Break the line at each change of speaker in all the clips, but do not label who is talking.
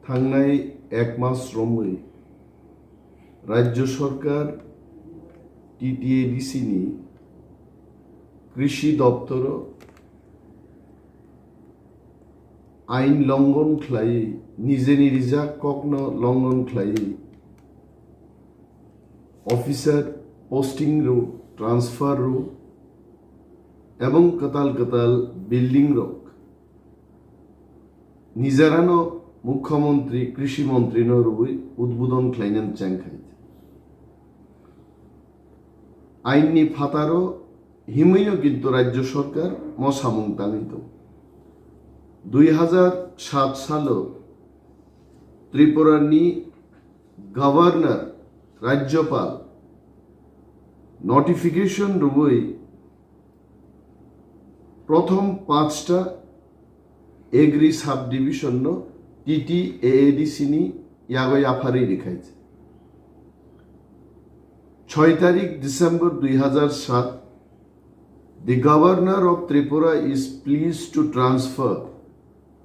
থাংনাই এক মাস রমৈ রাজ্য সরকার TTADC ni কৃষি দপ্তর আইন লঙ্ঘন খাই নিজে নিরিজা কগ্ন লঙ্ঘন খাই অফিসার পোস্টিং রো ট্রান্সফার রো এবং কতাল বিল্ডিং রক নিজেরানো মুখ্যমন্ত্রী কৃষি মন্ত্রী নরবই উদ্বোধন খাইনেন চ্যাংখাই আইননি ফাতারও হিমইও কিন্তু রাজ্য সরকার মশামুং তাঙিত 2007 সালে ত্রিপুরানি গভর্নর রাজ্যপাল নোটিফিকেশন রুবই প্রথম 5টা এগ্রি সাব ডিভিশন TTADC ni ইয়াগই আফারি দেখাইছে 6 তারিখ December 2007 The Governor of Tripura is pleased to transfer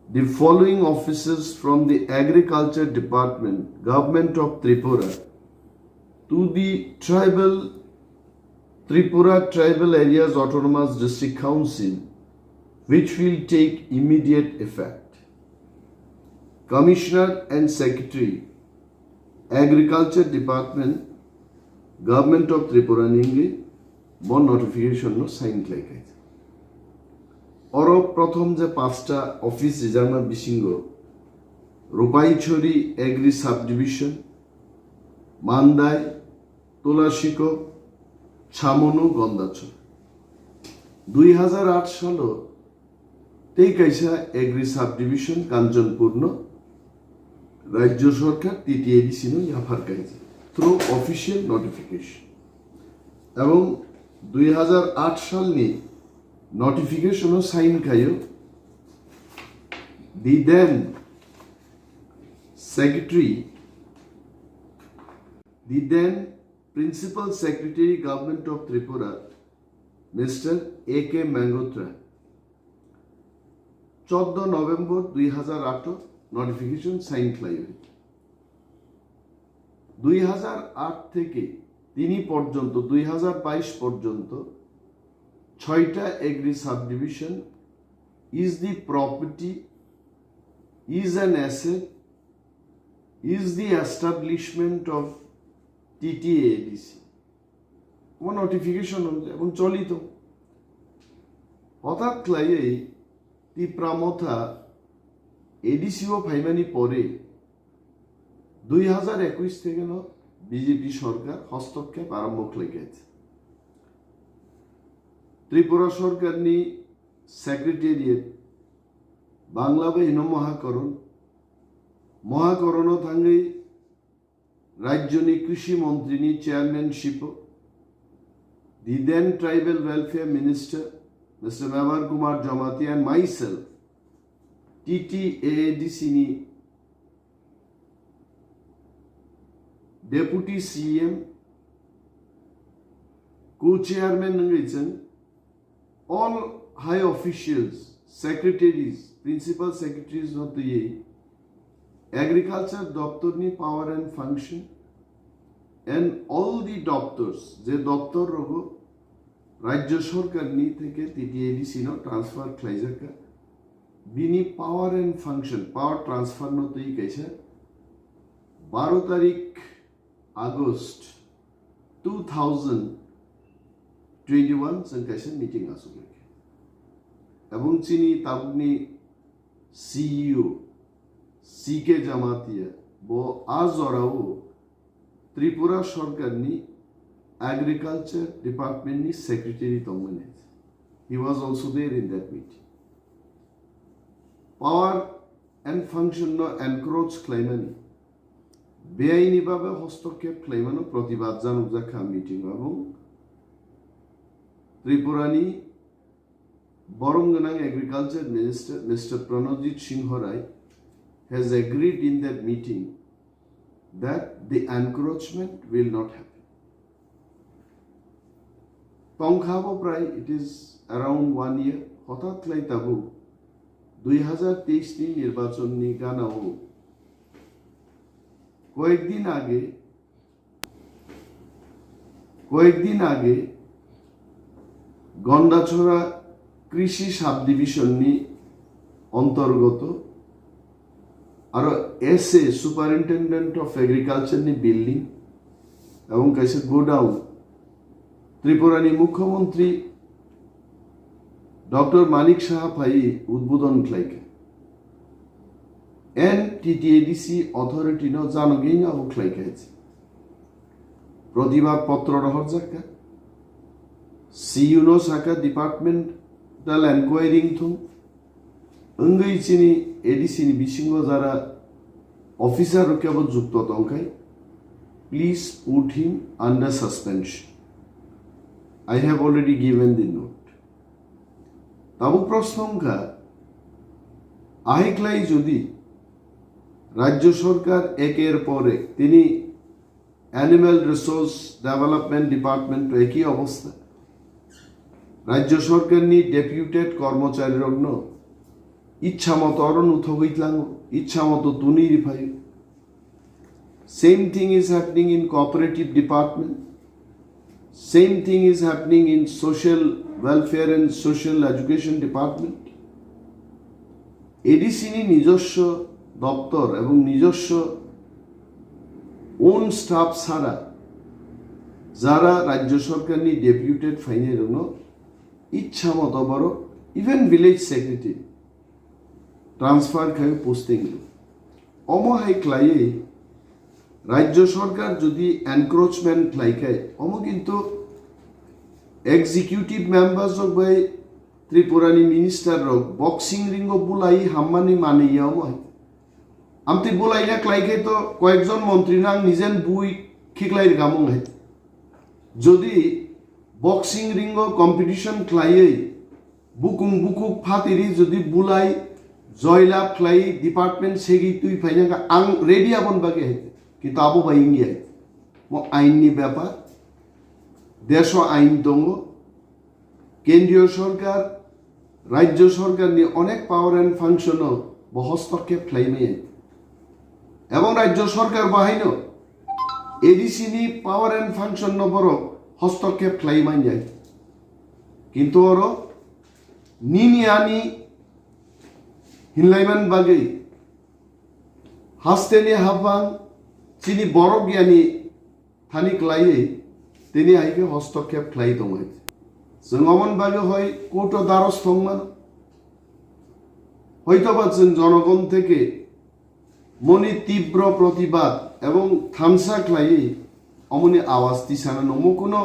the following officers from the Agriculture Department, Government of Tripura, to the Tripura Tribal Areas Autonomous District Council, which will take immediate effect. Commissioner and Secretary, Agriculture Department, Government of Tripura Thwngwi, bon notification no sign like और प्रथम जे 5टा office रिजार्ना बिसिंग रूपाईछड़ी agree sub division मानदाय तुलाशिको छामनु गंदाचर 2008 सालो तेई कैसा agree sub division Kanchanpur राज्य सरकार TTADC no याफार कैसे through official notification एवं 2008 साल में notification of sign kayo the then principal secretary government of Tripura Mr. AK Mangotra 14 November 2008 notification sign kayo 2008 থেকে তিনি পর্যন্ত 2022 পর্যন্ত 6টা agri subdivision is the property, is an asset, is the establishment of TTADC. কোন notification এবং চলিত হঠাৎ ক্লাইয়ে তিপ্রামথা এডিসিও ফাইমানি পরে 2021 থেকে বিজেপি সরকার হস্তক্ষেপ আরম্ভ করেছে ত্রিপুরা সরকার নি সেক্রেটারিয়েট বাংলা বাহিনী মহাকরণ থাঙ্গই রাজ্যনি কৃষি মন্ত্রী নি chairmanship the then tribal welfare minister mister Mebar Kumar Jamatia and myself TTADC ni deputy CEM co-chairman nangaichen all high officials, secretaries, principal secretaries of the agriculture doctor ni power and function and all the doctors je doctor rogo rajya sarkar ni theke TTADC no transfer khlaijaka bini power and function power transfer no tei kaisa 12 তারিখ August 2021 संकाशन meeting आसुगे एवं चीनी ताबुनी CEO CK Jamatia वो आज औराओ त्रिपुरा सरकार नी agriculture department नी secretary तोंगने he was also there in that meeting power and function no encroach claimani বেআইনি ভাবে হস্তক্ষেপ ক্লেমানো প্রতিবাদ জানুক জাখা মিটিং এবং ত্রিপুরানি বরংগনাং agriculture minister mister Pranajit Singha Roy has agreed in that meeting that the encroachment will not happen. Tongkhabo pray it is around 1 year হঠাৎ লাই তাবু 2023 নি নির্বাচন নি গানাও কয়েকদিন আগে গন্ডাছড়া কৃষি সাব ডিভিশন নি অন্তর্গত আর এসএ সুপারিনটেন্ডেন্ট অফ এগ্রিকালচার নি বিল্ডিং এবং কাছে গোডাউন ত্রিপুরানি মুখ্যমন্ত্রী ডক্টর মানিক সাহা ফাই উদ্বোধন খাইকে এন টিটিএডিসি অথরিটি নো জানগেই আবু খাইকে প্রতিবাদ পত্র রহর জাকা সিইউনো সাকা ডিপার্টমেন্টাল এনকোয়ারিং থুম অঙ্গই চিনি এডিসি নি বিসিঙ্গ যারা অফিসার কেবল যুক্ত তংখাই please put him under suspension I have already given the note. তাবু প্রশ্নঙ্কা আহিকলাই যদি রাজ্য সরকার একের পরে তিনি অ্যানিম্যাল রিসোর্স ডেভেলপমেন্ট ডিপার্টমেন্ট একই অবস্থা রাজ্য সরকার নি ডেপুটেড কর্মচারী রগ্ন ইচ্ছা মতো অরণ উথগইতলাং ইচ্ছা মতো তুনি রিফাই same thing is happening in cooperative department Same thing is happening in social welfare and social education department. ADC ni নিজস্ব দপ্তর এবং নিজস্ব ওন স্টাফ ছাড়া যারা রাজ্য সরকার নি ডেপুটেড ফাইনের জন্য ইচ্ছা মতো বড় ইভেন ভিলেজ সেক্রেটারি ট্রান্সফার খাই পোস্টিং অমহাই ক্লাইয়ে রাজ্য সরকার যদি এনক্রোচমেন্ট লাইকায় অম কিন্তু এক্সিকিউটিভ মেম্বার্স অফ বাই ত্রিপুরানি মিনিস্টার রক বক্সিং রিঙ্গ বুলাই হাম্মানি মানে ইয়াও হয় আমতি বুলাই না ক্লাইকে তো কয়েকজন মন্ত্রী না নিজেন বুই খিকলাই গামং হয় যদি বক্সিং রিঙ্গ কম্পিটিশন ক্লাইয়ে বুকুক ফাতিরি যদি বুলাই জয়লাভ ক্লাই ডিপার্টমেন্ট সেগি তুই ফাইনা আং রেডি আপন বাকে হয় কিন্তু আবু ভাই ইঙ্গিয়ায় আইননি ব্যাপার দেশ আইন দঙ্গ কেন্দ্রীয় সরকার রাজ্য সরকার নিয়ে অনেক পাওয়ার অ্যান্ড ফাংশনও হস্তক্ষেপ ফ্লাইমে এবং রাজ্য সরকার বাহিন এডিসি নি পাওয়ার অ্যান্ড ফাংশন বড় হস্তক্ষেপ ফ্লাইমাই যায় কিন্তু ওর নিনি আনি হিনলাইমান বাগে হাসতেনি হাফাং চিনি বড় জ্ঞানী থানি ক্লাইয়ে তিনি আইকে হস্তক্ষেপ ক্লাই দমাই जों অমন বাগে হয় কোর্ট দ্বারস্থ মান হয়তো বা জনগণ থেকে মনে তীব্র প্রতিবাদ এবং থামসা ক্লাইয়ে অমনি আওয়াজ দিছানা নমো কোনো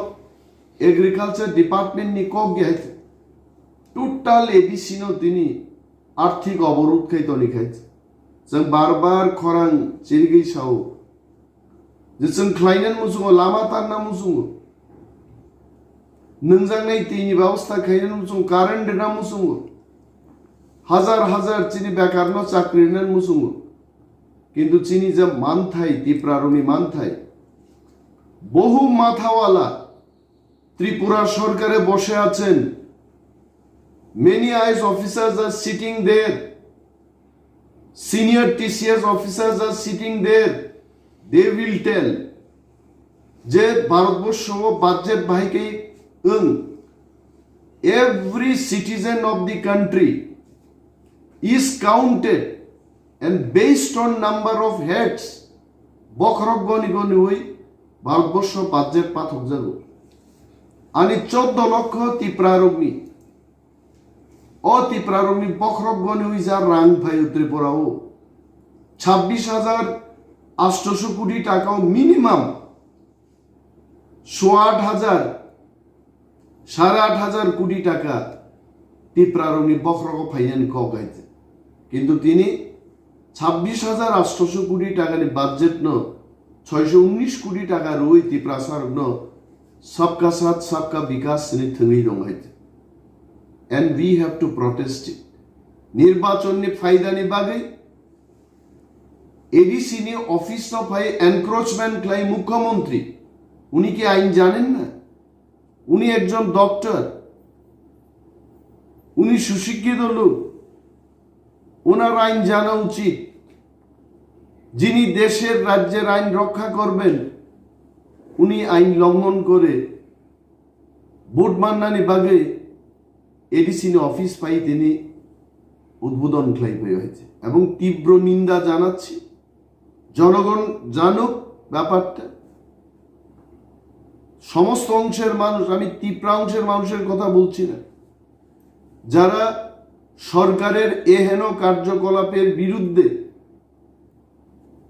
এগ্রিকালচার ডিপার্টমেন্ট নি কক গেছে টোটাল এডিসিনো তিনি আর্থিক অবরোধ খাইতনি খাইছে जों বারবার খরাং চিরগি সাও जों ख्लाइनान मुसुङो लामा तारना मुसुङो नोंजांनाय दैनि व्यवस्था खाइनान मुसुङो कारेन्ट देना मुसुङो हाजार चिनि बेकारनो चाकरिनान मुसुङो কিন্তু চিনি যে মানথাই ত্রিপুরারনি মানথাই বহু মাথাওয়ালা ত্রিপুরা সরকারে বসে আছেন many IAS officers are sitting there senior TCS officers are sitting there they will tell যে ভারতবর্ষ বাজেট বাহিকে every citizen of the country is counted and based on number of heads বখরক গনি গনি হই ভারতবর্ষ বাজেট পাথক যাব আনি 14 লক্ষ ত্রিপুরারগ্নি ত্রিপুরারগ্নি বখরক গনি হই যা রাং ভাই ত্রিপুরাও 26,800 কোটি টাকাও মিনিমাম 8,500 8,500 কোটি টাকা ত্রিপুরারগ্নি বখরক ফাইনান কগাইছে কিন্তু তিনি 26,800 কোটি টাকা নি বাজেট ন 619 কোটি টাকা রই ত্রিপ্রাসার ন सबका साथ सबका विकास नि थंगै दंगाइते and we have to protest it নির্বাচন নি ফায়দা নি বাগে এডিসি নি অফিস অফ হাই এনক্রোচমেন্ট ক্লাই মুখ্যমন্ত্রী উনি কি আইন জানেন না উনি একজন ডক্টর উনি সুশিক্ষিত লোক ওনার আইন জানা উচিত যিনি দেশের রাজ্যের আইন রক্ষা করবেন উনি আইন লঙ্ঘন করে বুটমান্নানি বাগে এডিসি অফিস পাই তিনি উদ্বোধন ক্লাইভ হয়েছে এবং তীব্র নিন্দা জানাচ্ছি। জনগণ জানুক ব্যাপারটা, সমস্ত অংশের মানুষ, আমি ত্রিপুরা অংশের মানুষের কথা বলছি না, যারা সরকারের এহেন কার্যকলাপের বিরুদ্ধে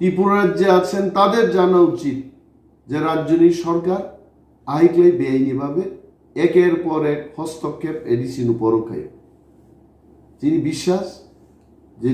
ত্রিপুরা রাজ্যে আছেন তাদের জানা উচিত যে রাজ্যনী সরকার আইক্লাই বেআইনিভাবে একের পর এক হস্তক্ষেপ এডিসির উপরও খায়। তিনি বিশ্বাস যে